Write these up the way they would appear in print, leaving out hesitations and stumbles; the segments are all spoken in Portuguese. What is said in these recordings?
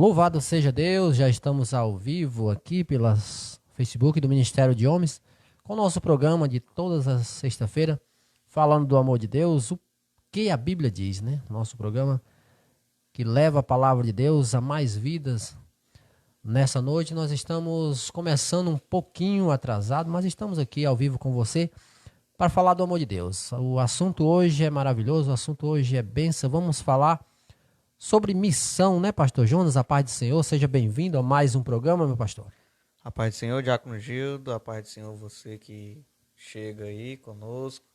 Louvado seja Deus, já estamos ao vivo aqui pelas Facebook do Ministério de Homens, com o nosso programa de todas as sexta-feiras, falando do amor de Deus, o que a Bíblia diz, né? Nosso programa que leva a palavra de Deus a mais vidas. Nessa noite nós estamos começando um pouquinho atrasado, mas estamos aqui ao vivo com você para falar do amor de Deus. O assunto hoje é maravilhoso, o assunto hoje é bênção. Vamos falar sobre missão, né, pastor Jonas? A paz do Senhor, seja bem-vindo a mais um programa, meu pastor. A paz do Senhor, Diácono Gildo, a paz do Senhor, você que chega aí conosco.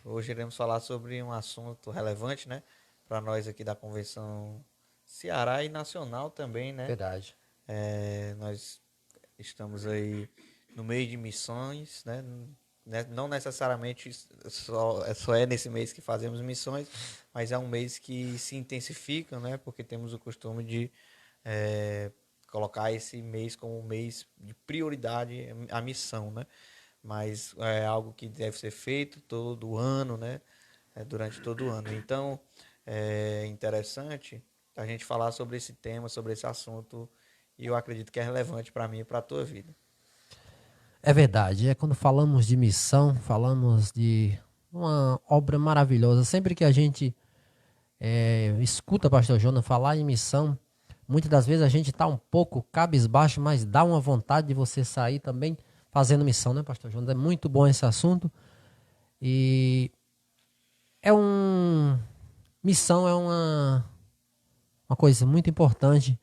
Hoje iremos falar sobre um assunto relevante, né, para nós aqui da Convenção Ceará e nacional também, né? Verdade. Nós estamos aí no meio de missões, né? Não necessariamente só é nesse mês que fazemos missões, mas é um mês que se intensifica, né? Porque temos o costume de colocar esse mês como um mês de prioridade à missão, né? Mas é algo que deve ser feito todo ano, né? Durante todo o ano. Então, é interessante a gente falar sobre esse tema, sobre esse assunto, e eu acredito que é relevante para mim e para a tua vida. É verdade, quando falamos de missão, falamos de uma obra maravilhosa. Sempre que a gente escuta o pastor Jonas falar em missão, muitas das vezes a gente está um pouco cabisbaixo, mas dá uma vontade de você sair também fazendo missão, né, pastor Jonas? É muito bom esse assunto. E missão é uma coisa muito importante.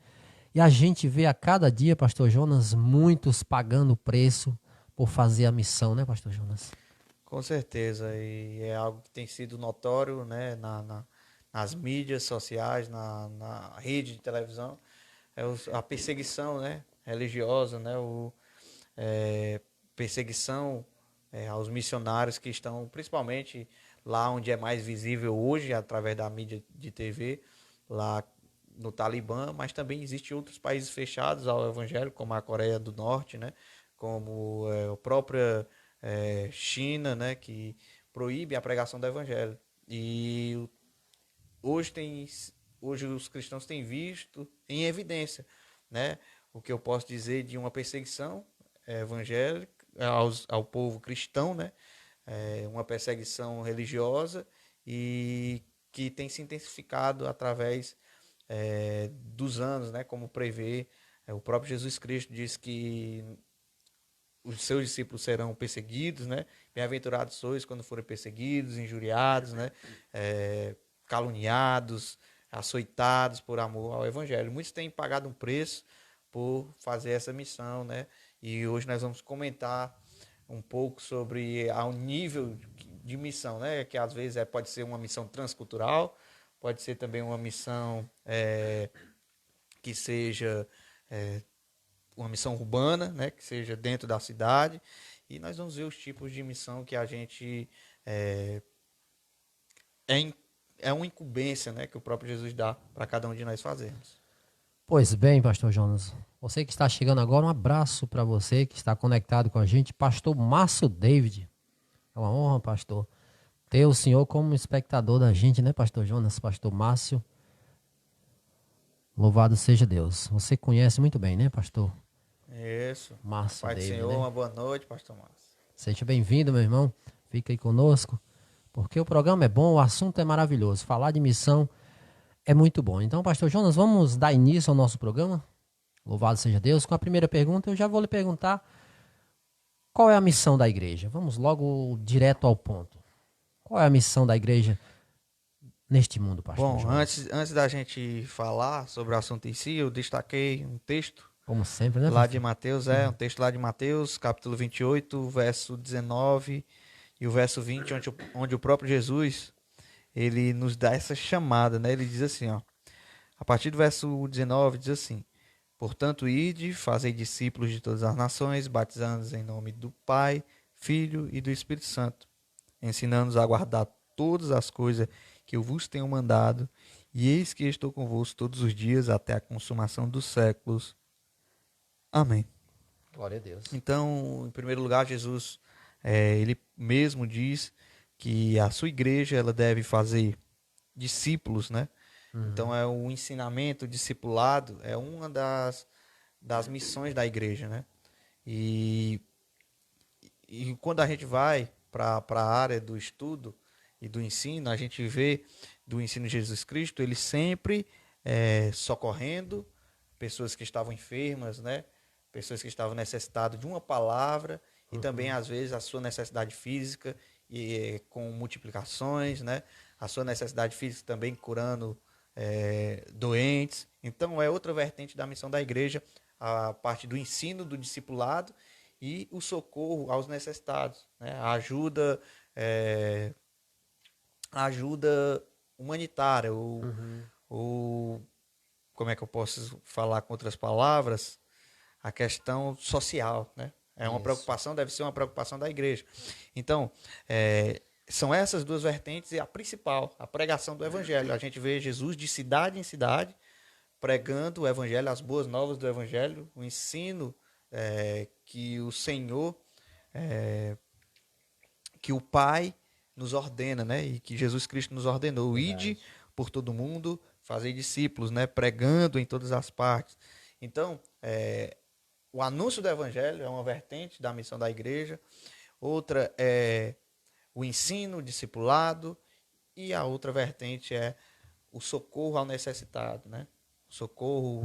E a gente vê a cada dia, pastor Jonas, muitos pagando preço por fazer a missão, né, pastor Jonas? Com certeza, e é algo que tem sido notório, né, nas mídias sociais, na rede de televisão, a perseguição, né, religiosa, né, perseguição aos missionários que estão, principalmente lá onde é mais visível hoje, através da mídia de TV, lá no Talibã, mas também existem outros países fechados ao evangelho, como a Coreia do Norte, né, como a própria China, né, que proíbe a pregação do evangelho. E hoje os cristãos têm visto em evidência, né, o que eu posso dizer de uma perseguição evangélica ao povo cristão, né, uma perseguição religiosa e que tem se intensificado através dos anos, né, como prevê o próprio Jesus Cristo diz que os seus discípulos serão perseguidos, né? Bem-aventurados sois quando forem perseguidos, injuriados, né? Caluniados, açoitados por amor ao evangelho. Muitos têm pagado um preço por fazer essa missão, né? E hoje nós vamos comentar um pouco sobre ao nível de missão, né? Que às vezes pode ser uma missão transcultural, pode ser também uma missão que seja uma missão urbana, né, que seja dentro da cidade, e nós vamos ver os tipos de missão que a gente é uma incumbência, né, que o próprio Jesus dá para cada um de nós fazermos. Pois bem, pastor Jonas, você que está chegando agora, um abraço para você que está conectado com a gente, pastor Márcio David. É uma honra, pastor, ter o senhor como espectador da gente, né, pastor Jonas, pastor Márcio. Louvado seja Deus. Você conhece muito bem, né, pastor? Isso. Márcio Pai do David, Senhor, né? uma boa noite, pastor Márcio. Seja bem-vindo, meu irmão. Fica aí conosco, porque o programa é bom, o assunto é maravilhoso. Falar de missão é muito bom. Então, pastor Jonas, vamos dar início ao nosso programa? Louvado seja Deus. Com a primeira pergunta, eu já vou lhe perguntar qual é a missão da igreja. Vamos logo direto ao ponto. Qual é a missão da igreja neste mundo, pastor Bom, Jonas? antes da gente falar sobre o assunto em si, eu destaquei um texto Como sempre, né, lá de pastor? Mateus, um texto lá de Mateus, capítulo 28, verso 19 e o verso 20, onde o próprio Jesus, ele nos dá essa chamada, né? Ele diz assim, ó, a partir do verso 19, diz assim, portanto, ide, fazei discípulos de todas as nações, batizando-os em nome do Pai, Filho e do Espírito Santo, ensinando-os a guardar todas as coisas que eu vos tenho mandado, e eis que estou convosco todos os dias até a consumação dos séculos. Amém. Glória a Deus. Então, em primeiro lugar, Jesus, ele mesmo diz que a sua igreja ela deve fazer discípulos, né? Então, o ensinamento, o discipulado é uma das missões da igreja, né? E, e quando a gente vai para a área do estudo e do ensino, a gente vê do ensino de Jesus Cristo, ele sempre socorrendo pessoas que estavam enfermas, né? Pessoas que estavam necessitadas de uma palavra e também, às vezes, a sua necessidade física e com multiplicações, né? A sua necessidade física também curando doentes. Então, é outra vertente da missão da igreja, a parte do ensino, do discipulado e o socorro aos necessitados, né? A ajuda humanitária, ou como é que eu posso falar com outras palavras? A questão social, né? É uma preocupação, deve ser uma preocupação da igreja. Então, são essas duas vertentes e a principal, a pregação do evangelho. A gente vê Jesus de cidade em cidade pregando o evangelho, as boas novas do evangelho, o ensino que o Senhor, que o Pai nos ordena, né? E que Jesus Cristo nos ordenou. Ide por todo mundo, fazer discípulos, né? Pregando em todas as partes. Então, o anúncio do evangelho é uma vertente da missão da igreja. Outra é o ensino, o discipulado. E a outra vertente é o socorro ao necessitado, né? O socorro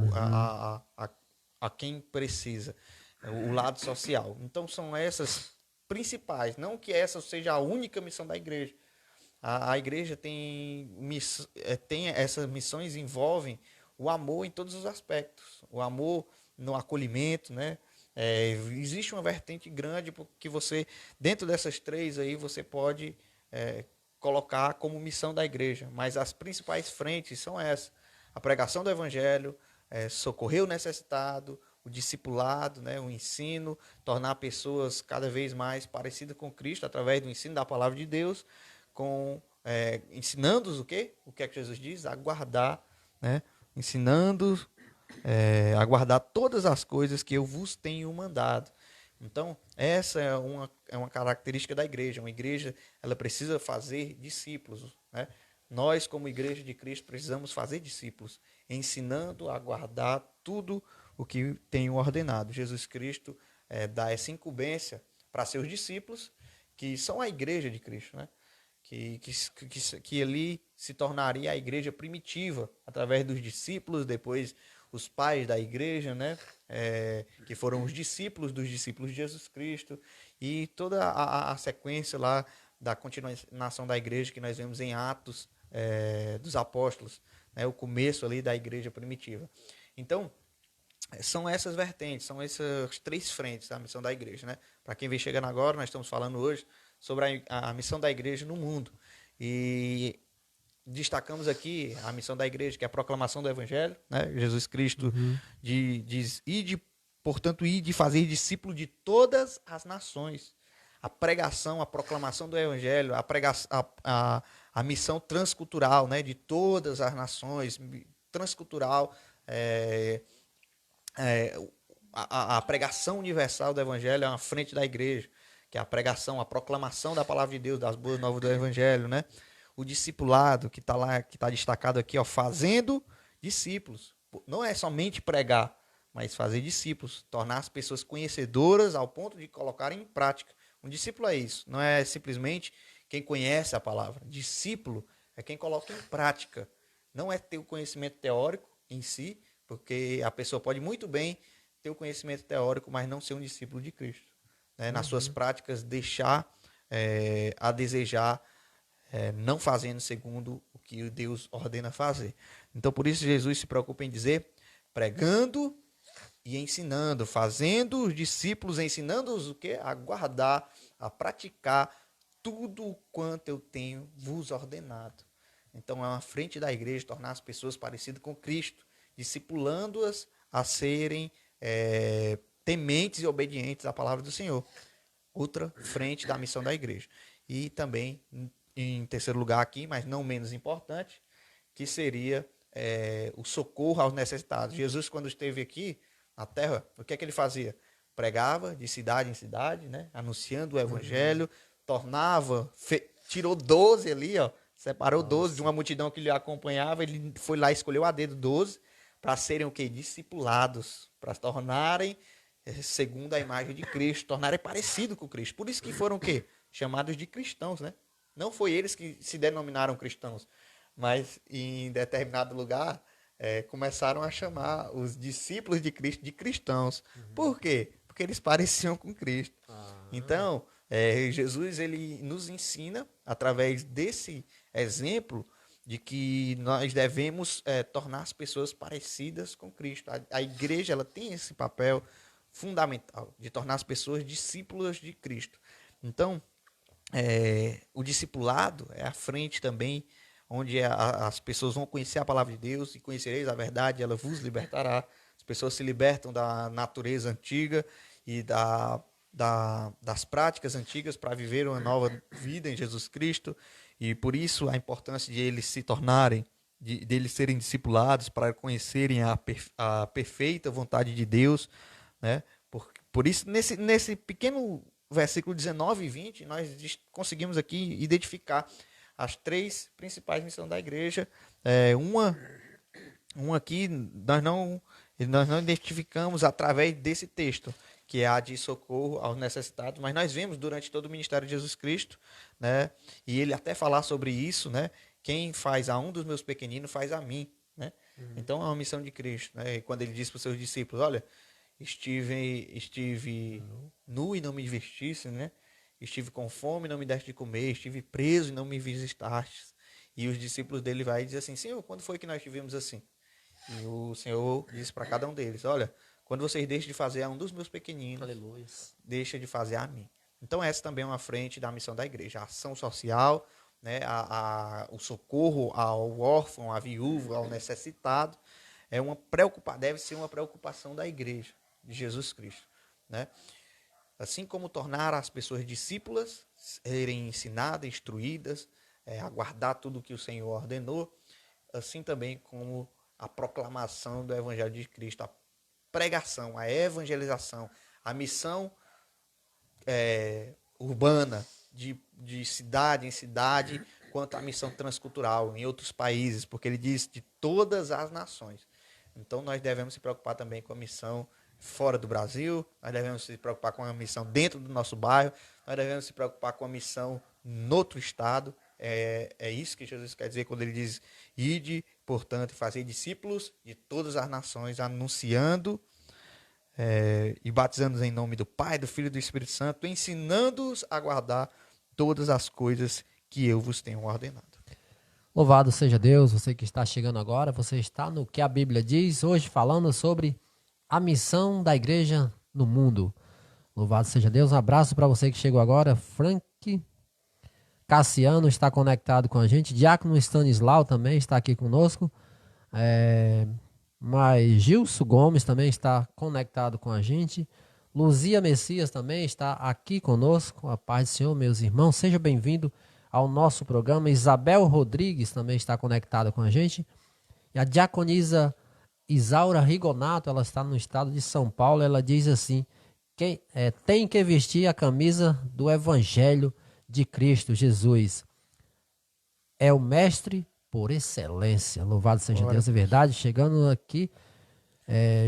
a quem precisa. O lado social. Então, são essas principais. Não que essa seja a única missão da igreja. A igreja tem essas missões envolvem o amor em todos os aspectos. O amor no acolhimento, né? Existe uma vertente grande que você, dentro dessas três aí, você pode colocar como missão da igreja. Mas as principais frentes são essas. A pregação do evangelho, socorrer o necessitado, o discipulado, né, o ensino, tornar pessoas cada vez mais parecidas com Cristo através do ensino da palavra de Deus, ensinando-os o quê? O que é que Jesus diz? A guardar, né? Ensinando a guardar todas as coisas que eu vos tenho mandado. Então, essa é uma característica da igreja. Uma igreja, ela precisa fazer discípulos, né? Nós, como igreja de Cristo, precisamos fazer discípulos, ensinando a guardar tudo o que tenho ordenado. Jesus Cristo dá essa incumbência para seus discípulos, que são a igreja de Cristo, né? Que ali se tornaria a igreja primitiva, através dos discípulos, depois os pais da igreja, né? Que foram os discípulos dos discípulos de Jesus Cristo, e toda a sequência lá da continuação da igreja que nós vemos em Atos dos Apóstolos, né? O começo ali da igreja primitiva. Então, são essas vertentes, são essas três frentes da missão da igreja, né? Para quem vem chegando agora, nós estamos falando hoje sobre a missão da igreja no mundo. E destacamos aqui a missão da igreja, que é a proclamação do evangelho, né? Jesus Cristo diz, portanto, ide fazer discípulo de todas as nações. A pregação, a proclamação do evangelho, a missão transcultural, né? De todas as nações, transcultural, a pregação universal do evangelho é uma frente da igreja, que é a pregação, a proclamação da palavra de Deus, das boas novas do evangelho, né? O discipulado, que está lá, que está destacado aqui, ó, fazendo discípulos. Não é somente pregar, mas fazer discípulos, tornar as pessoas conhecedoras ao ponto de colocarem em prática. Um discípulo é isso, não é simplesmente quem conhece a palavra. Discípulo é quem coloca em prática. Não é ter o conhecimento teórico em si, porque a pessoa pode muito bem ter o conhecimento teórico, mas não ser um discípulo de Cristo. Né? Nas suas práticas, deixar a desejar, não fazendo segundo o que Deus ordena fazer. Então, por isso, Jesus se preocupa em dizer, pregando e ensinando, fazendo os discípulos, ensinando-os o quê? A guardar, a praticar tudo quanto eu tenho vos ordenado. Então, é uma frente da igreja tornar as pessoas parecidas com Cristo, discipulando-as a serem tementes e obedientes à palavra do Senhor. Outra frente da missão da igreja. E também, em terceiro lugar aqui, mas não menos importante, que seria o socorro aos necessitados. Jesus, quando esteve aqui na terra, o que é que ele fazia? Pregava de cidade em cidade, né? Anunciando o evangelho, tornava, tirou 12 ali, ó, Separou 12 de uma multidão que lhe acompanhava. Ele foi lá e escolheu a dedo 12 para serem o quê? Discipulados, para se tornarem segundo a imagem de Cristo, tornarem parecido com Cristo. Por isso que foram o quê? Chamados de cristãos, né? Não foi eles que se denominaram cristãos, mas em determinado lugar começaram a chamar os discípulos de Cristo de cristãos. Por quê? Porque eles pareciam com Cristo. Então, Jesus ele nos ensina, através desse exemplo, de que nós devemos tornar as pessoas parecidas com Cristo. A igreja ela tem esse papel fundamental de tornar as pessoas discípulas de Cristo. Então, o discipulado é a frente também, onde as pessoas vão conhecer a palavra de Deus e conhecereis a verdade, ela vos libertará. As pessoas se libertam da natureza antiga e das práticas antigas para viver uma nova vida em Jesus Cristo. E por isso a importância de eles se tornarem, de eles serem discipulados para conhecerem a perfeita vontade de Deus, né? Por isso, nesse pequeno versículo 19 e 20, nós conseguimos aqui identificar as 3 principais missões da igreja. Uma aqui nós não identificamos através desse texto, que é a de socorro aos necessitados, mas nós vemos durante todo o ministério de Jesus Cristo, né? E ele até falar sobre isso, né? Quem faz a um dos meus pequeninos faz a mim, né? Então é uma missão de Cristo, né? E quando ele disse para os seus discípulos, olha, estive nu e não me vestisse, né? Estive com fome e não me deste de comer, estive preso e não me visitastes. E os discípulos dele vai dizer assim, Senhor, quando foi que nós estivemos assim? E o Senhor disse para cada um deles, olha, quando vocês deixam de fazer a um dos meus pequeninos, Aleluia. deixa de fazer a mim. Então essa também é uma frente da missão da igreja, a ação social, né? O socorro ao órfão, à viúva, ao necessitado, deve ser uma preocupação da igreja de Jesus Cristo, né? Assim como tornar as pessoas discípulas, serem ensinadas, instruídas, a guardar tudo o que o Senhor ordenou, assim também como a proclamação do Evangelho de Cristo, a pregação, a evangelização, a missão urbana, de cidade em cidade, quanto à missão transcultural em outros países, porque ele diz de todas as nações. Então nós devemos se preocupar também com a missão fora do Brasil, nós devemos se preocupar com a missão dentro do nosso bairro, nós devemos se preocupar com a missão no outro estado. É isso que Jesus quer dizer quando ele diz, ide, portanto, e fazer discípulos de todas as nações, anunciando e batizando-os em nome do Pai, do Filho e do Espírito Santo, ensinando-os a guardar todas as coisas que eu vos tenho ordenado. Louvado seja Deus, você que está chegando agora, você está no Que a Bíblia Diz, hoje falando sobre a missão da igreja no mundo. Louvado seja Deus, um abraço para você que chegou agora. Frank Cassiano está conectado com a gente, Diácono Stanislau também está aqui conosco, mas Gilson Gomes também está conectado com a gente, Luzia Messias também está aqui conosco. A paz do Senhor, meus irmãos, seja bem-vindo ao nosso programa. Isabel Rodrigues também está conectada com a gente. E a diaconisa Isaura Rigonato, ela está no estado de São Paulo. Ela diz assim, tem que vestir a camisa do Evangelho de Cristo Jesus. É o mestre por excelência. Louvado seja Deus, é verdade. Chegando aqui,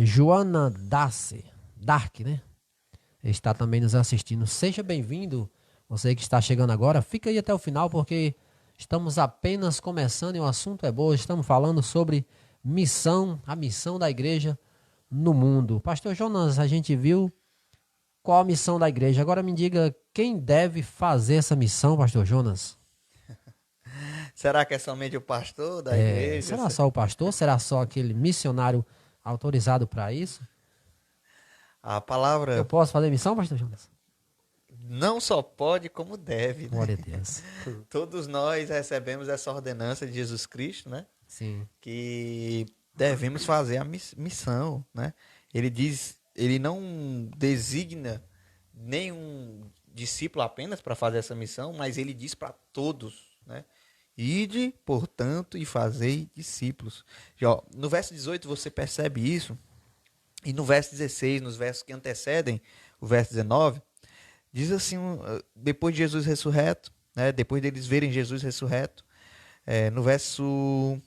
Joana Dark, né? Está também nos assistindo. Seja bem-vindo, você que está chegando agora. Fica aí até o final, porque estamos apenas começando e o assunto é bom. Estamos falando sobre missão, a missão da igreja no mundo. Pastor Jonas, a gente viu qual a missão da igreja. Agora me diga, quem deve fazer essa missão, Pastor Jonas? Será que é somente o pastor da igreja? Será só o pastor? Será só aquele missionário autorizado para isso? A palavra... Eu posso fazer missão, Pastor Jonas? Não só pode, como deve. Glória a Deus. Todos nós recebemos essa ordenança de Jesus Cristo, né? Sim. Que devemos fazer a missão, né? Ele diz, ele não designa nenhum discípulo apenas para fazer essa missão, mas ele diz para todos, né? Ide, portanto, e fazei discípulos. E, ó, no verso 18 você percebe isso, e no verso 16, nos versos que antecedem o verso 19, diz assim, depois de Jesus ressurreto, né, depois deles verem Jesus ressurreto, No verso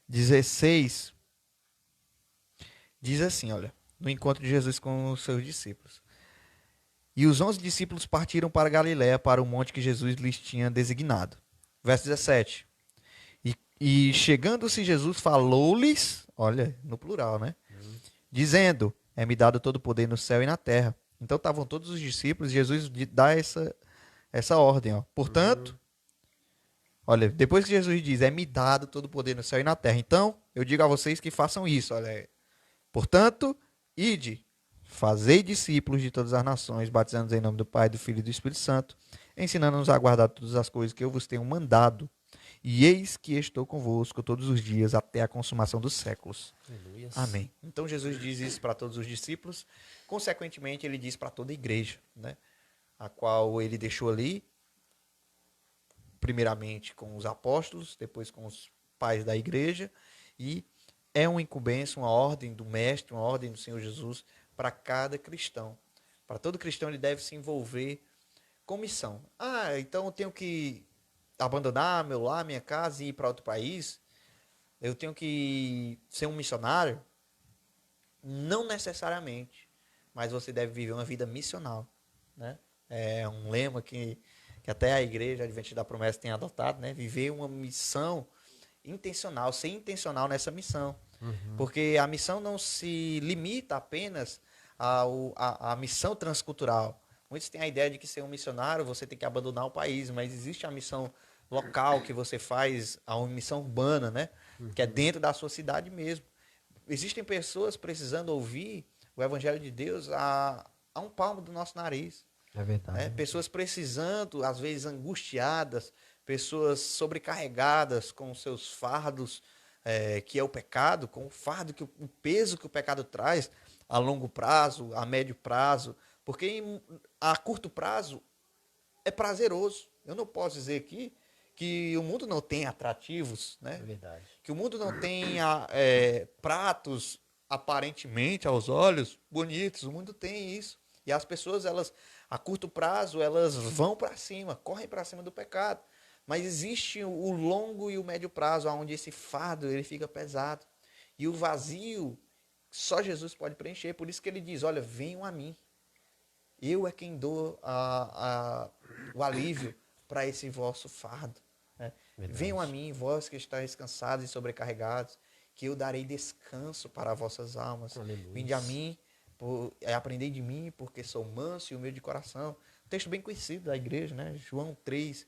16, diz assim, olha, no encontro de Jesus com os seus discípulos. E os 11 discípulos partiram para Galiléia, para o monte que Jesus lhes tinha designado. Verso 17. E chegando-se Jesus, falou-lhes, olha, no plural, né? Dizendo, é-me dado todo o poder no céu e na terra. Então estavam todos os discípulos, e Jesus dá essa ordem, ó. Portanto, olha, depois que Jesus diz, é-me dado todo o poder no céu e na terra. Então, eu digo a vocês que façam isso, olha. Portanto, ide, fazei discípulos de todas as nações, batizando-os em nome do Pai, do Filho e do Espírito Santo, ensinando-nos a guardar todas as coisas que eu vos tenho mandado. E eis que estou convosco todos os dias até a consumação dos séculos. Aleluia. Amém. Então Jesus diz isso para todos os discípulos, consequentemente ele diz para toda a igreja, né? A qual ele deixou ali, primeiramente com os apóstolos, depois com os pais da igreja, e é uma incumbência, uma ordem do mestre, uma ordem do Senhor Jesus para cada cristão. Para todo cristão ele deve se envolver com missão. Então eu tenho que abandonar meu lar, minha casa e ir para outro país? Eu tenho que ser um missionário? Não necessariamente, mas você deve viver uma vida missional, né? É um lema que até a igreja Adventista da Promessa tem adotado, né? Viver uma missão intencional, ser intencional nessa missão. Porque a missão não se limita apenas à missão transcultural. Muitos têm a ideia de que ser um missionário você tem que abandonar o país, mas existe a missão local que você faz, a missão urbana, né? Que é dentro da sua cidade mesmo. Existem pessoas precisando ouvir o Evangelho de Deus a um palmo do nosso nariz. É verdade. Né? Pessoas precisando, às vezes angustiadas, pessoas sobrecarregadas com seus fardos, que é o pecado, com o fardo, o peso que o pecado traz a longo prazo, a médio prazo, porque a curto prazo é prazeroso. Eu não posso dizer aqui que o mundo não tem atrativos, né? É verdade. Que o mundo não tem pratos aparentemente aos olhos bonitos. O mundo tem isso. E as pessoas, elas a curto prazo, elas vão para cima, correm para cima do pecado. Mas existe o longo e o médio prazo, onde esse fardo ele fica pesado. E o vazio, só Jesus pode preencher. Por isso que ele diz, olha, venham a mim. Eu é quem dou o alívio para esse vosso fardo. Né? Venham a mim, vós que estáis cansados e sobrecarregados, que eu darei descanso para vossas almas. Aleluia. Vinde a mim, aprendei de mim, porque sou manso e humilde de coração. Um texto bem conhecido da igreja, né? João 3,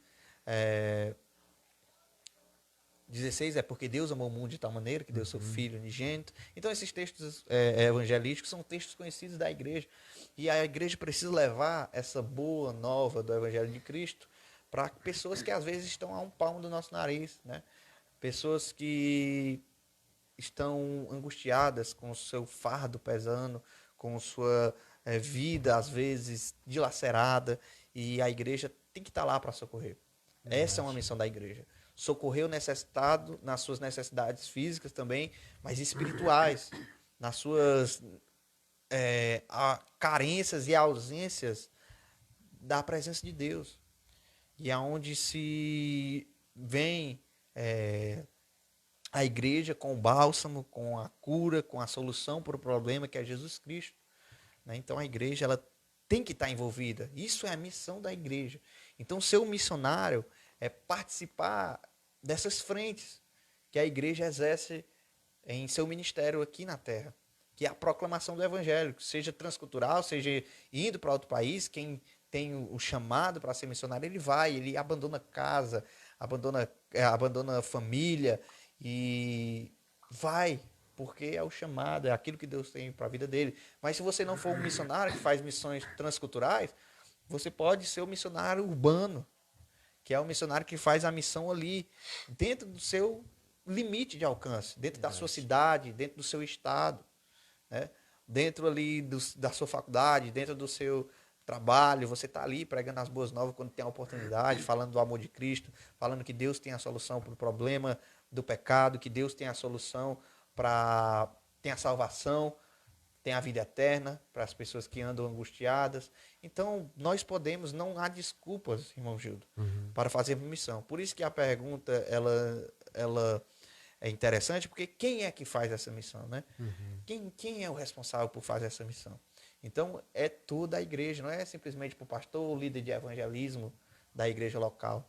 16, é porque Deus amou o mundo de tal maneira que deu seu Filho unigênito. Então esses textos evangelísticos são textos conhecidos da igreja. E a igreja precisa levar essa boa nova do Evangelho de Cristo para pessoas que às vezes estão a um palmo do nosso nariz, né? Pessoas que estão angustiadas com o seu fardo pesando, com sua vida às vezes dilacerada, e a igreja tem que estar lá para socorrer. Essa é uma missão da igreja. Socorrer o necessitado nas suas necessidades físicas também, mas espirituais, nas suas carências e ausências da presença de Deus. E aonde se vem a igreja com o bálsamo, com a cura, com a solução para o problema que é Jesus Cristo. Né? Então a igreja ela tem que estar envolvida. Isso é a missão da igreja. Então ser um missionário é participar dessas frentes que a igreja exerce em seu ministério aqui na terra, que é a proclamação do evangelho, seja transcultural, seja indo para outro país. Quem tem o chamado para ser missionário, ele vai, ele abandona casa, abandona família e vai, porque é o chamado, é aquilo que Deus tem para a vida dele. Mas se você não for um missionário que faz missões transculturais, você pode ser um missionário urbano, que é o missionário que faz a missão ali, dentro do seu limite de alcance, dentro da sua cidade, dentro do seu estado, né? Dentro ali da sua faculdade, dentro do seu trabalho, você está ali pregando as boas novas quando tem a oportunidade, falando do amor de Cristo, falando que Deus tem a solução para o problema do pecado, que Deus tem a solução tem a salvação, tem a vida eterna para as pessoas que andam angustiadas. Então, nós podemos, não há desculpas, irmão Gildo, para fazer missão. Por isso que a pergunta, ela é interessante, porque quem é que faz essa missão, né? Quem é o responsável por fazer essa missão? Então, é toda a igreja, não é simplesmente para o pastor ou líder de evangelismo da igreja local,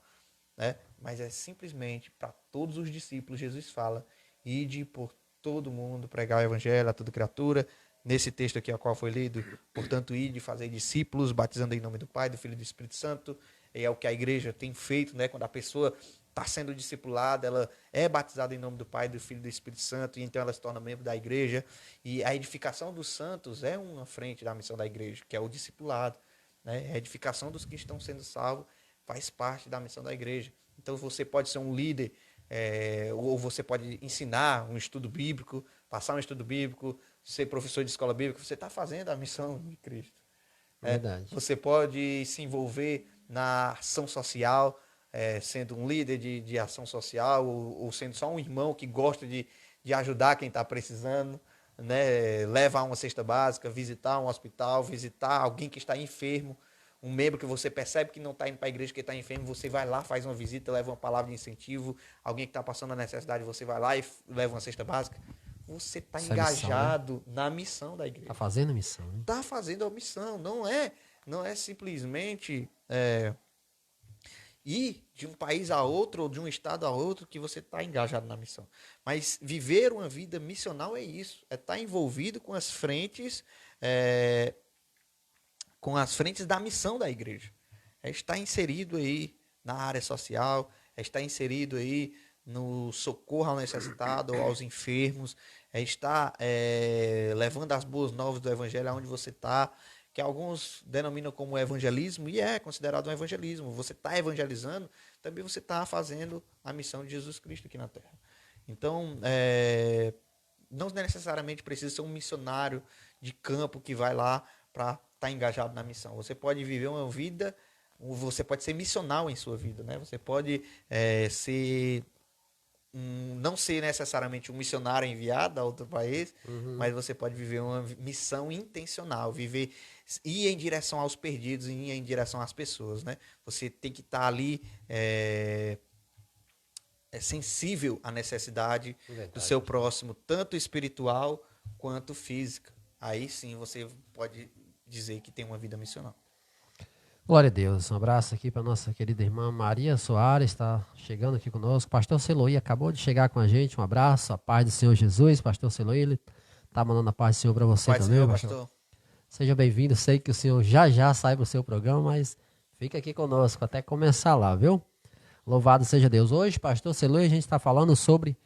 né? Mas é simplesmente para todos os discípulos. Jesus fala, ide por todo mundo, pregar o evangelho a toda criatura. Nesse texto aqui, a qual foi lido, portanto, ide fazer discípulos, batizando em nome do Pai, do Filho e do Espírito Santo. E é o que a igreja tem feito, né? Quando a pessoa está sendo discipulada, ela é batizada em nome do Pai, do Filho e do Espírito Santo, e então ela se torna membro da igreja. E a edificação dos santos é uma frente da missão da igreja, que é o discipulado, né? A edificação dos que estão sendo salvos faz parte da missão da igreja. Então você pode ser um líder, ou você pode ensinar um estudo bíblico, passar um estudo bíblico, ser professor de escola bíblica, você está fazendo a missão de Cristo. Verdade. Você pode se envolver na ação social, sendo um líder de ação social, ou sendo só um irmão que gosta de ajudar quem está precisando, né? Levar uma cesta básica, visitar um hospital, visitar alguém que está enfermo, um membro que você percebe que não está indo para a igreja, que está enfermo, você vai lá, faz uma visita, leva uma palavra de incentivo, alguém que está passando a necessidade, você vai lá e leva uma cesta básica. Você está engajado missão, né? Na missão da igreja. Está fazendo a missão, né? Está fazendo a missão, não é simplesmente ir de um país a outro ou de um estado a outro que você está engajado na missão. Mas viver uma vida missional é isso, é estar envolvido com as frentes da missão da igreja. É estar inserido aí na área social, é estar inserido aí no socorro ao necessitado ou aos enfermos, é estar levando as boas novas do evangelho aonde você está, que alguns denominam como evangelismo, e é considerado um evangelismo. Você está evangelizando, também você está fazendo a missão de Jesus Cristo aqui na Terra. Então, não necessariamente precisa ser um missionário de campo que vai lá para estar engajado na missão. Você pode viver uma vida, você pode ser missional em sua vida, né? Você pode não ser necessariamente um missionário enviado a outro país, mas você pode viver uma missão intencional, ir em direção aos perdidos, ir em direção às pessoas, né? Você tem que estar ali sensível à necessidade do seu próximo, tanto espiritual quanto física. Aí sim você pode dizer que tem uma vida missional. Glória a Deus. Um abraço aqui para nossa querida irmã Maria Soares, está chegando aqui conosco. Pastor Seloí acabou de chegar com a gente. Um abraço, a paz do Senhor Jesus. Pastor Seloí, ele está mandando a paz do Senhor para você Paz também, Senhor, pastor. Seja bem-vindo. Sei que o senhor já sai para o seu programa, mas fica aqui conosco até começar lá, viu? Louvado seja Deus. Hoje, pastor Seloí, a gente está falando sobre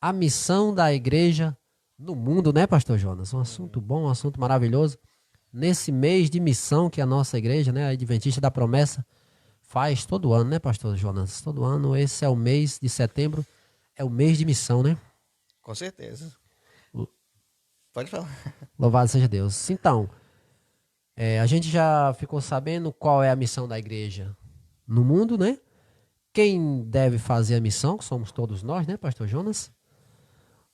a missão da igreja no mundo, né, pastor Jonas? Um assunto bom, um assunto maravilhoso. Nesse mês de missão que a nossa igreja, né, a Adventista da Promessa, faz todo ano, né, pastor Jonas? Todo ano, esse é o mês de setembro, é o mês de missão, né? Com certeza. Pode falar. Louvado seja Deus. Então, a gente já ficou sabendo qual é a missão da igreja no mundo, né? Quem deve fazer a missão, que somos todos nós, né, pastor Jonas?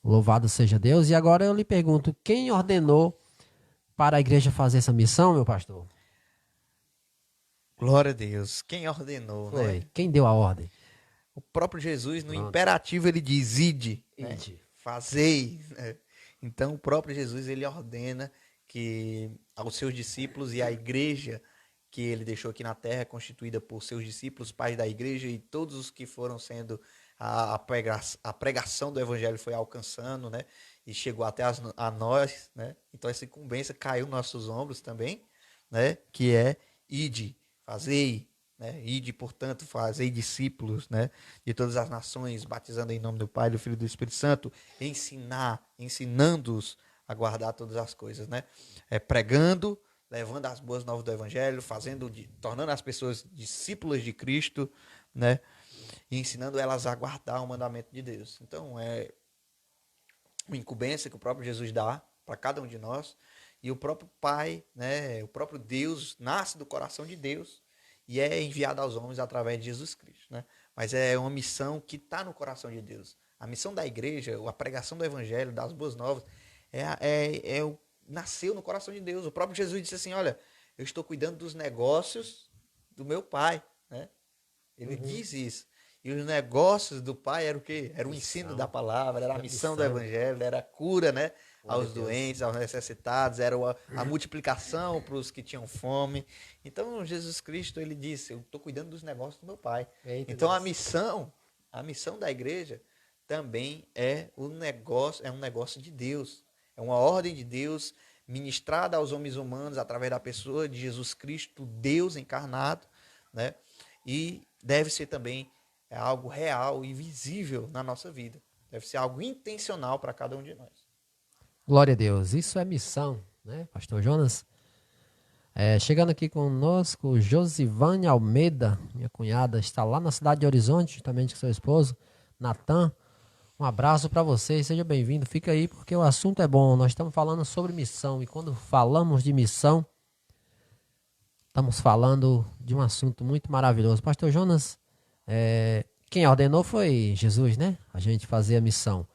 Louvado seja Deus. E agora eu lhe pergunto, quem ordenou para a igreja fazer essa missão, meu pastor? Glória a Deus. Quem ordenou, Foi. né? Quem deu a ordem? O próprio Jesus, no Pronto. imperativo, ele diz, ide, né? Ide. Fazei. Né? Então, o próprio Jesus, ele ordena que aos seus discípulos e à igreja que ele deixou aqui na terra, constituída por seus discípulos, pais da igreja e todos os que foram sendo a pregação do evangelho foi alcançando, né? E chegou até a nós, né? Então essa incumbência caiu nos nossos ombros também, né? Que é ide, fazei, né? Ide, portanto, fazei discípulos, né? De todas as nações, batizando em nome do Pai, do Filho e do Espírito Santo, ensinando-os a guardar todas as coisas, né? Pregando, levando as boas novas do evangelho, tornando as pessoas discípulas de Cristo, né? E ensinando elas a guardar o mandamento de Deus. Então, é uma incumbência que o próprio Jesus dá para cada um de nós, e o próprio Pai, né, o próprio Deus, nasce do coração de Deus e é enviado aos homens através de Jesus Cristo, né? Mas é uma missão que está no coração de Deus. A missão da igreja, a pregação do evangelho, das boas novas, é nasceu no coração de Deus. O próprio Jesus disse assim, olha, eu estou cuidando dos negócios do meu pai, né? Ele diz isso. E os negócios do pai era o quê? Era o ensino da palavra, era a missão do evangelho, era a cura, né? Aos doentes, aos necessitados, era a multiplicação para os que tinham fome. Então, Jesus Cristo, ele disse, eu estou cuidando dos negócios do meu pai. Eita Então, Deus. a missão da igreja também é um negócio de Deus. É uma ordem de Deus ministrada aos homens humanos através da pessoa de Jesus Cristo, Deus encarnado, né? E deve ser também algo real e visível na nossa vida. Deve ser algo intencional para cada um de nós. Glória a Deus. Isso é missão, né, pastor Jonas? Chegando aqui conosco, Josivane Almeida, minha cunhada, está lá na cidade de Horizonte, justamente com seu esposo, Natan. Um abraço para você, seja bem-vindo. Fica aí porque o assunto é bom. Nós estamos falando sobre missão e quando falamos de missão, estamos falando de um assunto muito maravilhoso. Pastor Jonas, quem ordenou foi Jesus, né? A gente fazer a missão.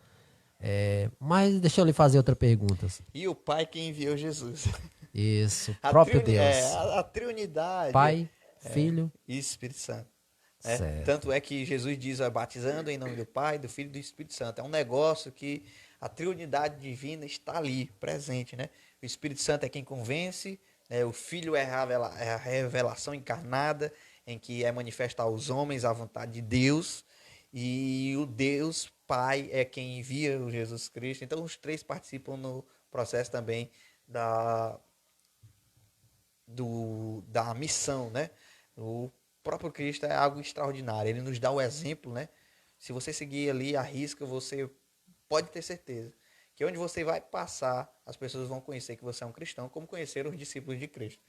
Mas deixa eu lhe fazer outra pergunta. E o Pai que enviou Jesus. Isso, próprio Deus. A Trinidade. Pai, Filho e Espírito Santo. Certo. Tanto é que Jesus diz, batizando em nome do Pai, do Filho e do Espírito Santo. É um negócio que a Trinidade divina está ali, presente, né? O Espírito Santo é quem convence, né? O Filho é a revelação encarnada, em que é manifesta aos homens a vontade de Deus, e o Deus Pai é quem envia o Jesus Cristo. Então os três participam no processo também da missão, né? O próprio Cristo é algo extraordinário. Ele nos dá o exemplo, né? Se você seguir ali a risca, você pode ter certeza que onde você vai passar, as pessoas vão conhecer que você é um cristão, como conheceram os discípulos de Cristo.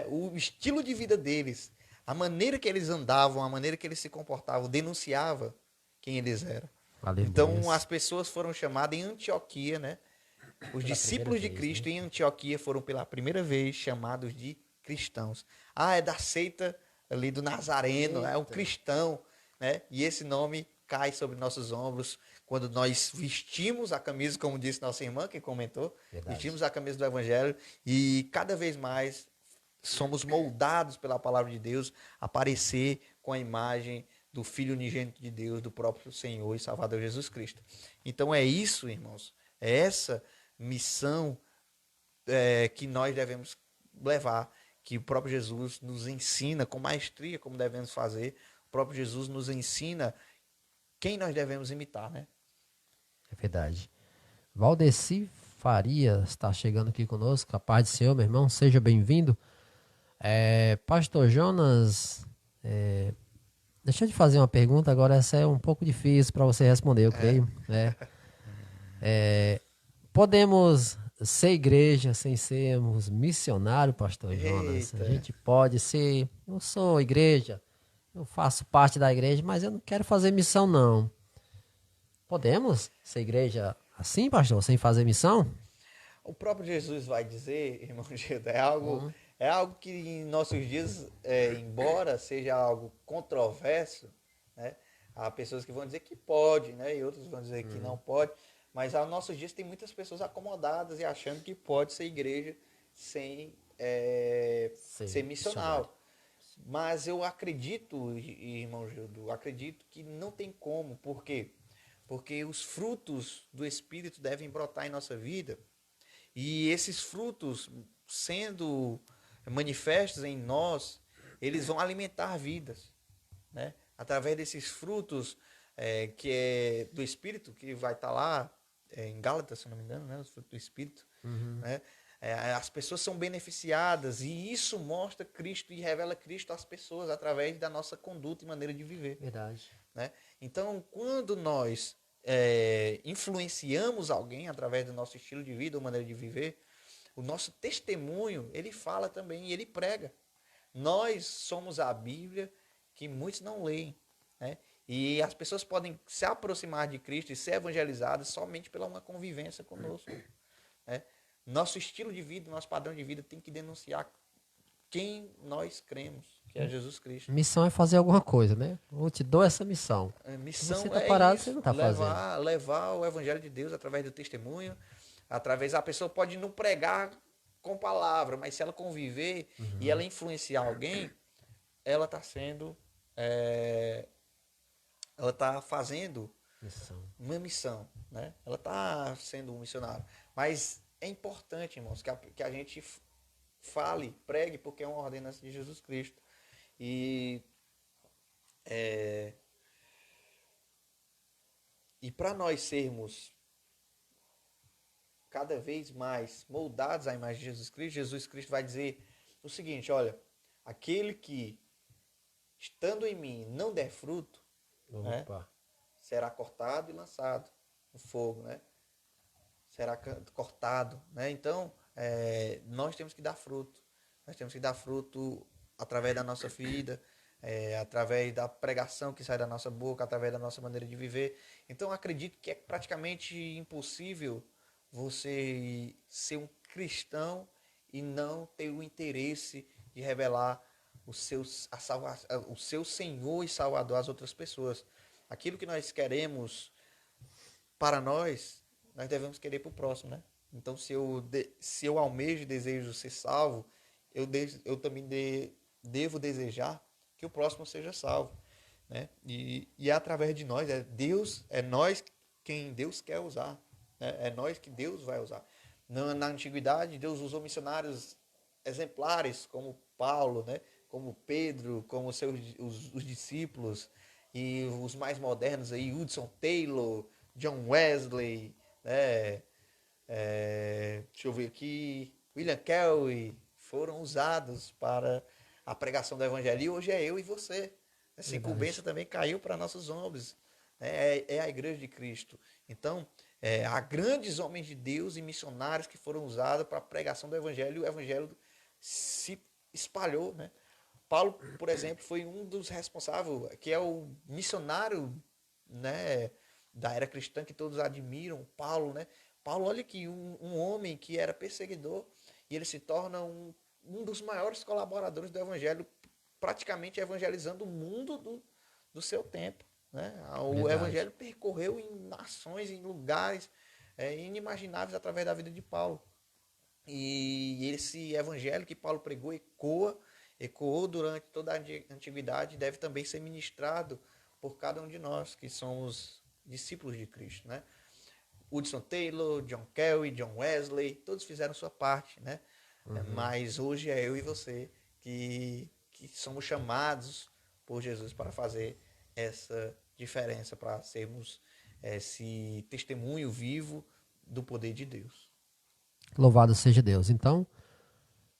O estilo de vida deles, a maneira que eles andavam, a maneira que eles se comportavam, denunciava quem eles eram. Aleluia. Então, as pessoas foram chamadas em Antioquia, né? Os discípulos de Cristo em Antioquia foram pela primeira vez chamados de cristãos. É da seita ali do Nazareno, é um cristão, né? E esse nome cai sobre nossos ombros quando nós vestimos a camisa, como disse nossa irmã que comentou, vestimos a camisa do Evangelho e cada vez mais somos moldados pela palavra de Deus a parecer com a imagem do Filho unigênito de Deus, do próprio Senhor e Salvador Jesus Cristo. Então é isso, irmãos, é essa missão que nós devemos levar, que o próprio Jesus nos ensina com maestria como devemos fazer. O próprio Jesus nos ensina quem nós devemos imitar, né? É verdade. Valdeci Farias está chegando aqui conosco. A paz do Senhor, meu irmão, seja bem-vindo. Pastor Jonas, deixa eu te fazer uma pergunta agora. Essa é um pouco difícil para você responder, eu creio. Podemos ser igreja sem sermos missionário, pastor Jonas? Eita. A gente pode ser, eu sou igreja, eu faço parte da igreja, mas eu não quero fazer missão não. Podemos ser igreja assim, pastor, sem fazer missão? O próprio Jesus vai dizer, irmão Gildo, é algo que em nossos dias, embora seja algo controverso, né? Há pessoas que vão dizer que pode, né? E outros vão dizer que não pode. Mas aos nossos dias tem muitas pessoas acomodadas e achando que pode ser igreja sem ser missional. Mas eu acredito, irmão Gildo, acredito que não tem como. Por quê? Porque os frutos do Espírito devem brotar em nossa vida. E esses frutos, sendo manifestos em nós, eles vão alimentar vidas, né? Através desses frutos que é do Espírito, que vai estar lá em Gálatas, se não me engano, né? Os frutos do Espírito, né? As pessoas são beneficiadas e isso mostra Cristo e revela Cristo às pessoas através da nossa conduta e maneira de viver. Verdade. Né? Então, quando nós influenciamos alguém através do nosso estilo de vida ou maneira de viver, o nosso testemunho, ele fala também, ele prega. Nós somos a Bíblia que muitos não leem, né? E as pessoas podem se aproximar de Cristo e ser evangelizadas somente pela uma convivência conosco, né? Nosso estilo de vida, nosso padrão de vida tem que denunciar quem nós cremos, que é Jesus Cristo. Missão é fazer alguma coisa, né? Eu te dou essa missão. Missão você está parado, isso, você não está fazendo. levar o evangelho de Deus através do testemunho, Através, a pessoa pode não pregar com palavra, mas se ela conviver e ela influenciar alguém, ela está sendo, ela está fazendo Missão. uma missão, né? Ela está sendo um missionário. Mas é importante, irmãos, que a gente fale, pregue, porque é uma ordenança de Jesus Cristo. E para nós sermos cada vez mais moldados à imagem de Jesus Cristo vai dizer o seguinte: olha, aquele que estando em mim não der fruto, né, será cortado e lançado no fogo, né? Será cortado, né? Então, nós temos que dar fruto. Nós temos que dar fruto através da nossa vida, através da pregação que sai da nossa boca, através da nossa maneira de viver. Então, acredito que é praticamente impossível você ser um cristão e não ter o interesse de revelar o seu Senhor e Salvador às outras pessoas. Aquilo que nós queremos para nós devemos querer para o próximo, né? Então, se eu almejo e desejo ser salvo, eu também devo desejar que o próximo seja salvo, né? E é através de nós, é nós quem Deus quer usar, né? É nós que Deus vai usar. Na antiguidade, Deus usou missionários exemplares como Paulo, né? Como Pedro, como os discípulos, e os mais modernos aí, Hudson Taylor, John Wesley, né? Deixa eu ver aqui, William Carey, foram usados para a pregação do evangelho. E hoje é eu e você. Essa incumbência também caiu para nossos ombros. É a igreja de Cristo. Então, há grandes homens de Deus e missionários que foram usados para a pregação do evangelho, e o evangelho se espalhou, né? Paulo, por exemplo, foi um dos responsáveis, que é o missionário, né, da era cristã que todos admiram, Paulo, né? Paulo, olha aqui, um homem que era perseguidor, e ele se torna um dos maiores colaboradores do evangelho, praticamente evangelizando o mundo do seu tempo, né? O evangelho percorreu em nações, em lugares inimagináveis através da vida de Paulo. E esse evangelho que Paulo pregou ecoou durante toda a antiguidade, deve também ser ministrado por cada um de nós que somos discípulos de Cristo, né? Hudson Taylor, John Carey, John Wesley, todos fizeram sua parte, né? Mas hoje é eu e você que somos chamados por Jesus para fazer essa diferença, para sermos esse testemunho vivo do poder de Deus. Louvado seja Deus. Então,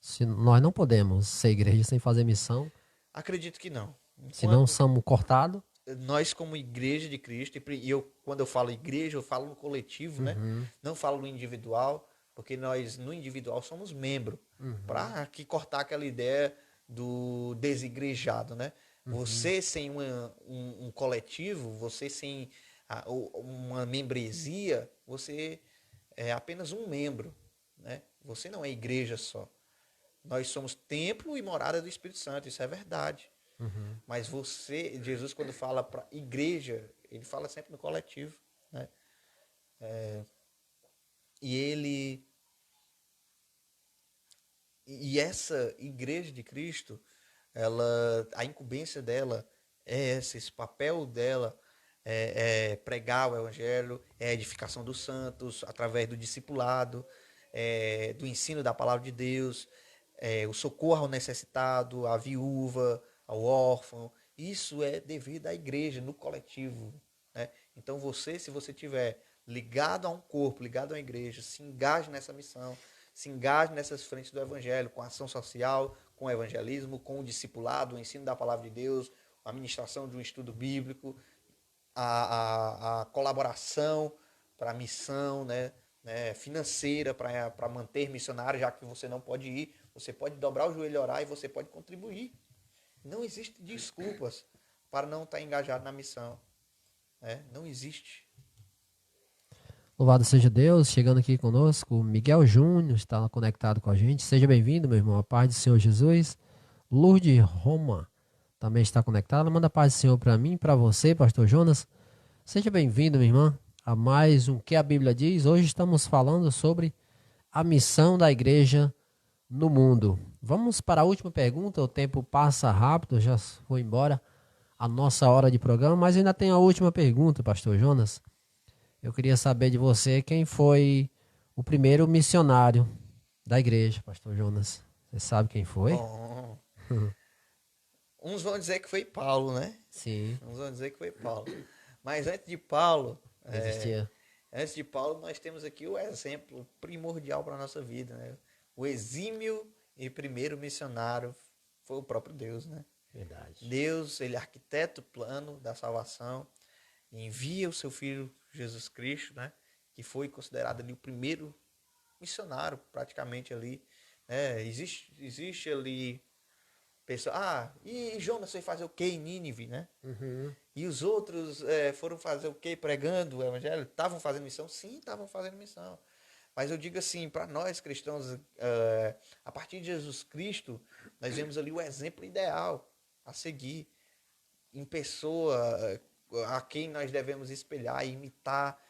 se nós não podemos ser igreja sem fazer missão, acredito que não. Se não somos cortados, nós como igreja de Cristo, e quando eu falo igreja, eu falo no coletivo, né? Não falo no individual, porque nós no individual somos membro, para que cortar aquela ideia do desigrejado, né? Você sem um coletivo, você sem uma membresia, você é apenas um membro, né? Você não é igreja só. Nós somos templo e morada do Espírito Santo, isso é verdade. Mas Jesus, quando fala para igreja, ele fala sempre no coletivo, né? E essa igreja de Cristo, a incumbência dela é esse papel dela é pregar o evangelho, é a edificação dos santos através do discipulado, do ensino da palavra de Deus, o socorro ao necessitado, à viúva, ao órfão. Isso é devido à igreja, no coletivo, né? Então se você tiver ligado a um corpo, ligado a uma igreja, se engaje nessa missão, se engaje nessas frentes do evangelho, com a ação social, com o evangelismo, com o discipulado, o ensino da palavra de Deus, a ministração de um estudo bíblico, a colaboração para a missão, né, financeira, para manter missionários, já que você não pode ir, você pode dobrar o joelho e orar, e você pode contribuir. Não existe desculpas para não estar engajado na missão, né? Não existe. Louvado seja Deus, chegando aqui conosco, o Miguel Júnior está conectado com a gente. Seja bem-vindo, meu irmão, a paz do Senhor Jesus. Lourdes Roma também está conectada. Manda a paz do Senhor para mim, para você, pastor Jonas. Seja bem-vindo, minha irmã. a mais um Que a Bíblia Diz. Hoje estamos falando sobre a missão da igreja no mundo. Vamos para a última pergunta, o tempo passa rápido, já foi embora a nossa hora de programa, mas ainda tem a última pergunta, pastor Jonas. Eu queria saber de você quem foi o primeiro missionário da igreja, pastor Jonas. Você sabe quem foi? Bom, uns vão dizer que foi Paulo, né? Sim, Uns vão dizer que foi Paulo. Mas antes de Paulo, existia. antes de Paulo, nós temos aqui o exemplo primordial para a nossa vida, né? O exímio e primeiro missionário foi o próprio Deus, né? Verdade. Deus, ele arquiteta o plano da salvação, envia o seu filho Jesus Cristo, né? Que foi considerado ali o primeiro missionário, praticamente ali, né? Existe ali pessoa, e Jonas foi fazer o que em Nínive, né? Uhum. E os outros foram fazer o que pregando o evangelho? Estavam fazendo missão? Sim, estavam fazendo missão. Mas eu digo assim, para nós cristãos, a partir de Jesus Cristo, nós vemos ali o exemplo ideal a seguir, em pessoa a quem nós devemos espelhar e imitar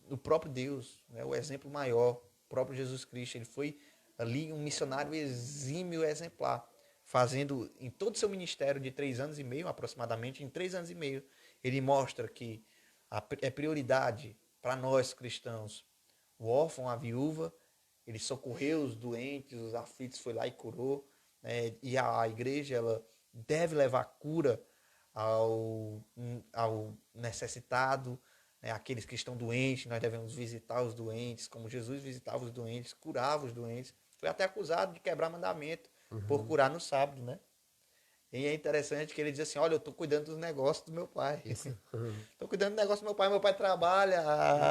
o próprio Deus, né? O exemplo maior, o próprio Jesus Cristo. Ele foi ali um missionário exímio exemplar, fazendo em todo o seu ministério de 3 anos e meio, aproximadamente, em 3 anos e meio, ele mostra que é prioridade para nós cristãos o órfão, a viúva, ele socorreu os doentes, os aflitos, foi lá e curou, né? E a igreja, ela deve levar cura ao necessitado, né? Aqueles que estão doentes, nós devemos visitar os doentes, como Jesus visitava os doentes, curava os doentes. Foi até acusado de quebrar mandamento por curar no sábado, né? E é interessante que ele diz assim, olha, eu estou cuidando dos negócios do meu pai. Isso. Estou cuidando do negócio do meu pai trabalha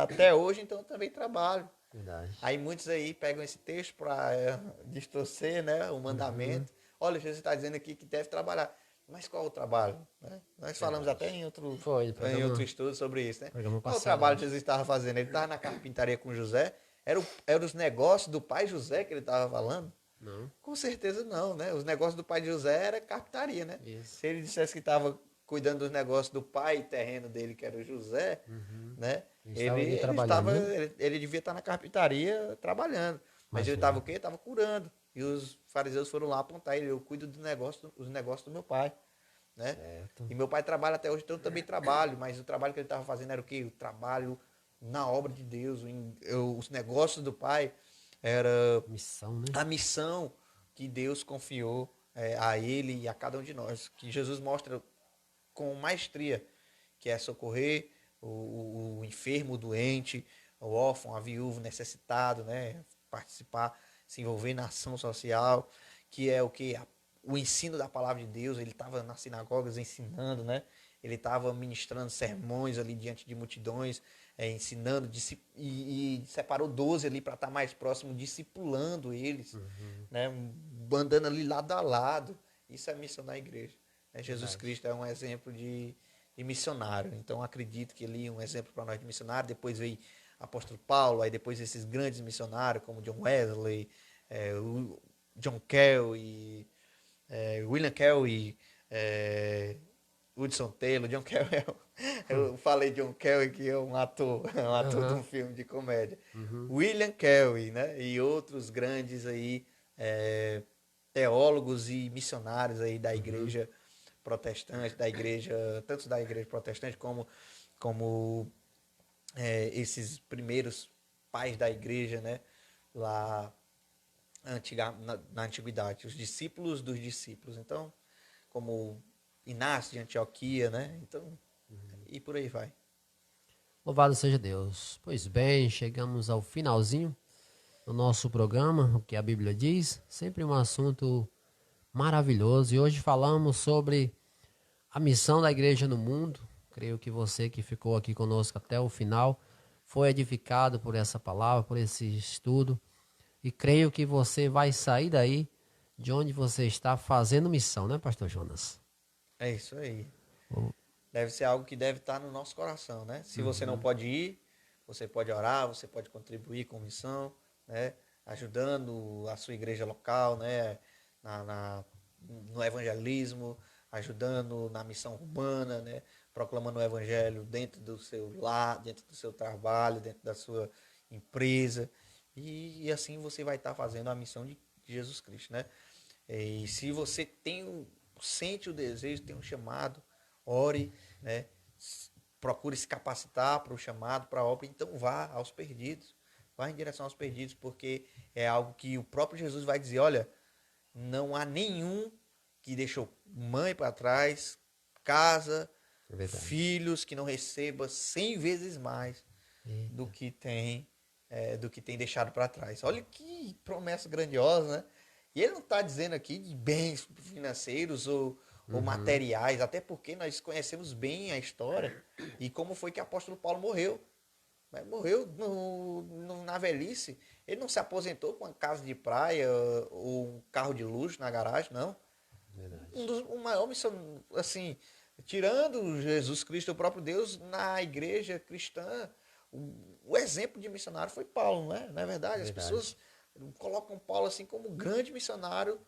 até hoje, então eu também trabalho. Verdade. Aí muitos aí pegam esse texto para distorcer, né, o mandamento. Olha, Jesus está dizendo aqui que deve trabalhar. Mas qual o trabalho? Né? Nós falamos até Verdade. em outro, Foi, em outro estudo sobre isso. Né? programa Qual o passado, trabalho né? que Jesus estava fazendo? Ele estava na carpintaria com José? Era os negócios do pai José que ele estava falando? Não. Com certeza não, né? Os negócios do pai de José era carpintaria, né? Isso. Se ele dissesse que estava cuidando dos negócios do pai terreno dele, que era o José, né? Ele estava ali trabalhando, né? Ele devia estar na carpintaria trabalhando. Mas ele estava Imagina. o quê? Estava curando. E os fariseus foram lá apontar ele, eu cuido do negócio, os negócios do meu pai, né? Certo. E meu pai trabalha até hoje, então eu também trabalho, mas o trabalho que ele estava fazendo era o quê? O trabalho na obra de Deus, os negócios do pai era Missão, né? a missão que Deus confiou a ele e a cada um de nós, que Jesus mostra com maestria, que é socorrer o enfermo, o doente, o órfão, a viúva, o necessitado, né? Participar, se envolver na ação social, que é o que? O ensino da palavra de Deus. Ele estava nas sinagogas ensinando, né? Ele estava ministrando sermões ali diante de multidões, ensinando, e separou 12 ali para estar mais próximo, discipulando eles, né? Andando ali lado a lado. Isso é missão da igreja. Jesus Verdade. Cristo é um exemplo de missionário. Então acredito que ele é um exemplo para nós de missionário. Depois veio apóstolo Paulo, aí depois esses grandes missionários como John Wesley, o John Kelly, William Kelly, Hudson Taylor. John Kelly eu falei John Kelly que é um ator de um filme de comédia. William Kelly, né? E outros grandes aí teólogos e missionários aí da igreja protestante, tanto da igreja protestante como esses primeiros pais da igreja, né, lá na antiguidade, os discípulos dos discípulos. Então, como Inácio de Antioquia, né? Então, e por aí vai. Louvado seja Deus. Pois bem, chegamos ao finalzinho do nosso programa, o que a Bíblia diz. Sempre um assunto maravilhoso. E hoje falamos sobre a missão da igreja no mundo. Creio que você que ficou aqui conosco até o final foi edificado por essa palavra, por esse estudo. E creio que você vai sair daí de onde você está fazendo missão, né, Pastor Jonas? É isso aí. Oh. Deve ser algo que deve estar no nosso coração, né? Se você não pode ir, você pode orar, você pode contribuir com missão, né? Ajudando a sua igreja local, né? No evangelismo, ajudando na missão urbana, né? Proclamando o evangelho dentro do seu lar, dentro do seu trabalho, dentro da sua empresa. E assim você vai estar fazendo a missão de Jesus Cristo, né? E se você sente o desejo, tem um chamado, ore, né? Procure se capacitar para o chamado, para a obra, então vá aos perdidos. Vá em direção aos perdidos, porque é algo que o próprio Jesus vai dizer, olha, não há nenhum que deixou mãe para trás, casa, filhos, que não receba 100 vezes mais do que tem deixado para trás. Olha que promessa grandiosa, né? E ele não está dizendo aqui de bens financeiros ou materiais, até porque nós conhecemos bem a história e como foi que o apóstolo Paulo morreu. Morreu na velhice. Ele não se aposentou com uma casa de praia ou um carro de luxo na garagem, não. Um maior missão, assim, tirando Jesus Cristo, o próprio Deus, na igreja cristã, o exemplo de missionário foi Paulo, não é? Não é verdade? As pessoas colocam Paulo assim como grande missionário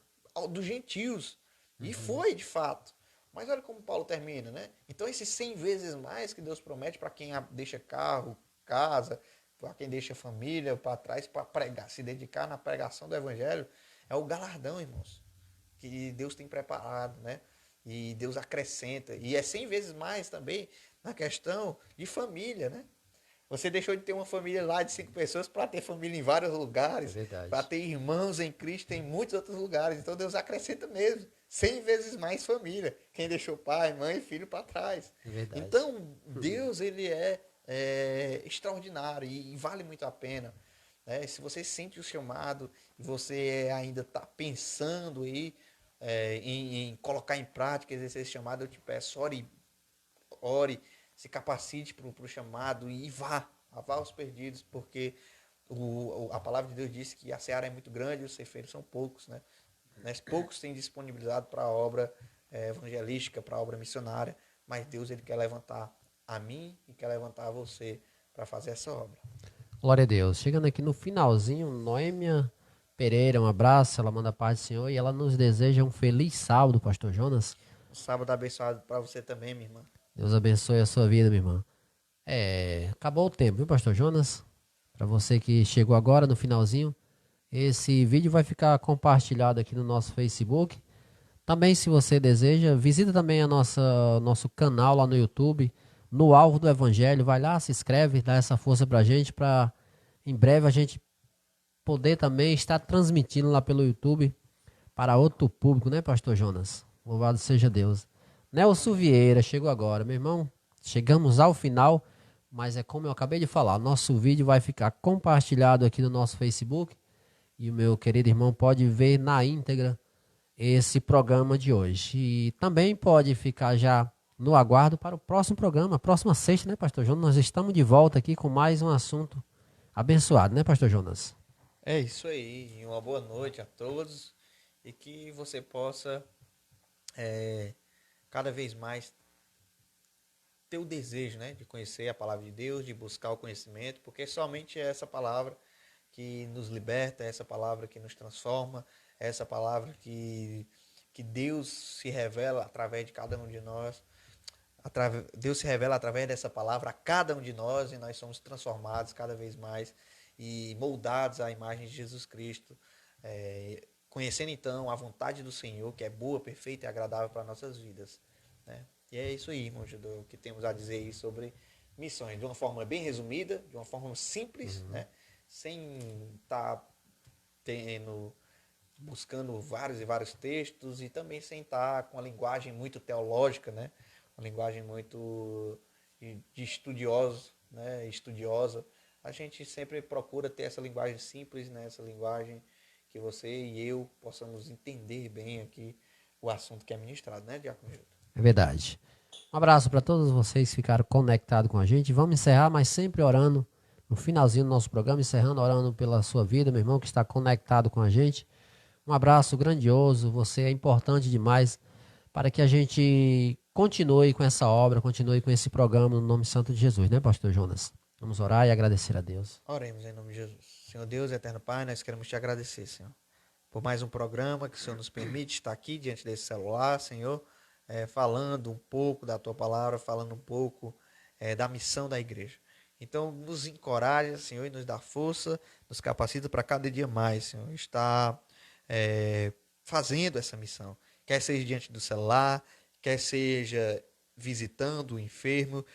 dos gentios. E foi, de fato. Mas olha como Paulo termina, né? Então, esses 100 vezes mais que Deus promete para quem deixa carro, casa, para quem deixa família para trás, para pregar, se dedicar na pregação do evangelho, é o galardão, irmãos, que Deus tem preparado, né? E Deus acrescenta. E é 100 vezes mais também na questão de família, né? Você deixou de ter uma família lá de 5 pessoas para ter família em vários lugares, para ter irmãos em Cristo em muitos outros lugares. Então Deus acrescenta mesmo 100 vezes mais família. Quem deixou pai, mãe e filho para trás. Então Deus, ele é extraordinário e vale muito a pena. Né? Se você sente o chamado e você ainda está pensando aí, em colocar em prática, exercer esse chamado, eu te peço, ore, se capacite para o chamado e vá aos perdidos, porque a palavra de Deus diz que a seara é muito grande e os ceifeiros são poucos, né? Mas poucos têm disponibilizado para a obra evangelística, para a obra missionária, mas Deus, ele quer levantar a mim e quer levantar a você para fazer essa obra. Glória a Deus. Chegando aqui no finalzinho, Noêmia Pereira, um abraço, ela manda a paz do Senhor e ela nos deseja um feliz sábado, pastor Jonas. Um sábado abençoado para você também, minha irmã. Deus abençoe a sua vida, minha irmã. Acabou o tempo, viu, pastor Jonas? Para você que chegou agora no finalzinho, esse vídeo vai ficar compartilhado aqui no nosso Facebook. Também, se você deseja, visita também nosso canal lá no YouTube, no Alvo do Evangelho. Vai lá, se inscreve, dá essa força pra gente, para em breve a gente poder também estar transmitindo lá pelo YouTube para outro público, né, pastor Jonas? Louvado seja Deus. Nelson Vieira chegou agora, meu irmão. Chegamos ao final, mas é como eu acabei de falar, nosso vídeo vai ficar compartilhado aqui no nosso Facebook e o meu querido irmão pode ver na íntegra esse programa de hoje. E também pode ficar já no aguardo para o próximo programa, próxima sexta, né, pastor Jonas? Nós estamos de volta aqui com mais um assunto abençoado, né, pastor Jonas? É isso aí. Uma boa noite a todos e que você possa cada vez mais ter o desejo, né, de conhecer a palavra de Deus, de buscar o conhecimento, porque somente é essa palavra que nos liberta, é essa palavra que nos transforma, é essa palavra que Deus se revela através de cada um de nós. Deus se revela através dessa palavra a cada um de nós e nós somos transformados cada vez mais e moldados à imagem de Jesus Cristo, conhecendo então a vontade do Senhor, que é boa, perfeita e agradável para nossas vidas, né? E é isso aí, irmão Judô, que temos a dizer aí sobre missões, de uma forma bem resumida, de uma forma simples, né? Sem estar buscando vários e vários textos e também sem estar com a linguagem muito teológica, né? Uma linguagem muito de estudioso, né? Estudiosa. A gente sempre procura ter essa linguagem simples, né? Essa linguagem que você e eu possamos entender bem aqui o assunto que é ministrado, né, Diácono Júlio? É verdade. Um abraço para todos vocês que ficaram conectados com a gente. Vamos encerrar, mas sempre orando no finalzinho do nosso programa, encerrando, orando pela sua vida, meu irmão que está conectado com a gente. Um abraço grandioso, você é importante demais para que a gente continue com essa obra, continue com esse programa no nome santo de Jesus, né, pastor Jonas? Vamos orar e agradecer a Deus. Oremos em nome de Jesus. Senhor Deus, eterno Pai, nós queremos te agradecer, Senhor, por mais um programa que o Senhor nos permite estar aqui diante desse celular, Senhor, falando um pouco da tua palavra, falando um pouco da missão da igreja. Então, nos encoraja, Senhor, e nos dá força, nos capacita para cada dia mais, Senhor, estar fazendo essa missão. Quer seja diante do celular, quer seja visitando o enfermo,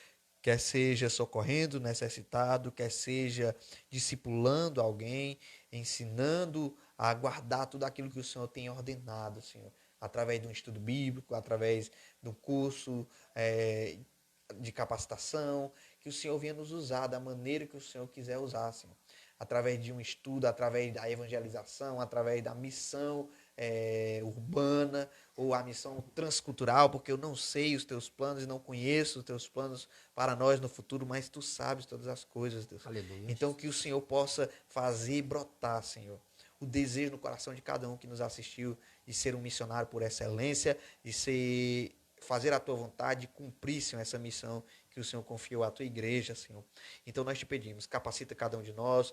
quer seja socorrendo o necessitado, quer seja discipulando alguém, ensinando a guardar tudo aquilo que o Senhor tem ordenado, Senhor, através de um estudo bíblico, através de um curso de capacitação, que o Senhor venha nos usar da maneira que o Senhor quiser usar, Senhor. Através de um estudo, através da evangelização, através da missão urbana ou a missão transcultural, porque eu não sei os teus planos e não conheço os teus planos para nós no futuro, mas tu sabes todas as coisas, Deus. Aleluia. Então que o Senhor possa fazer brotar, Senhor, o desejo no coração de cada um que nos assistiu de ser um missionário por excelência, de fazer a tua vontade, cumprir, Senhor, essa missão que o Senhor confiou à tua igreja, Senhor. Então nós te pedimos, capacita cada um de nós,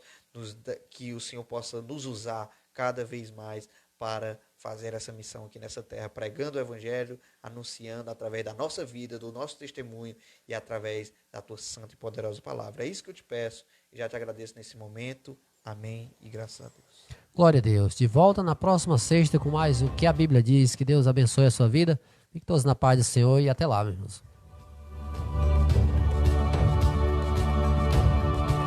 que o Senhor possa nos usar cada vez mais para fazer essa missão aqui nessa terra, pregando o evangelho, anunciando através da nossa vida, do nosso testemunho e através da tua santa e poderosa palavra. É isso que eu te peço e já te agradeço nesse momento. Amém e graças a Deus. Glória a Deus. De volta na próxima sexta com mais o que a Bíblia diz. Que Deus abençoe a sua vida. Fique todos na paz do Senhor e até lá, meus irmãos.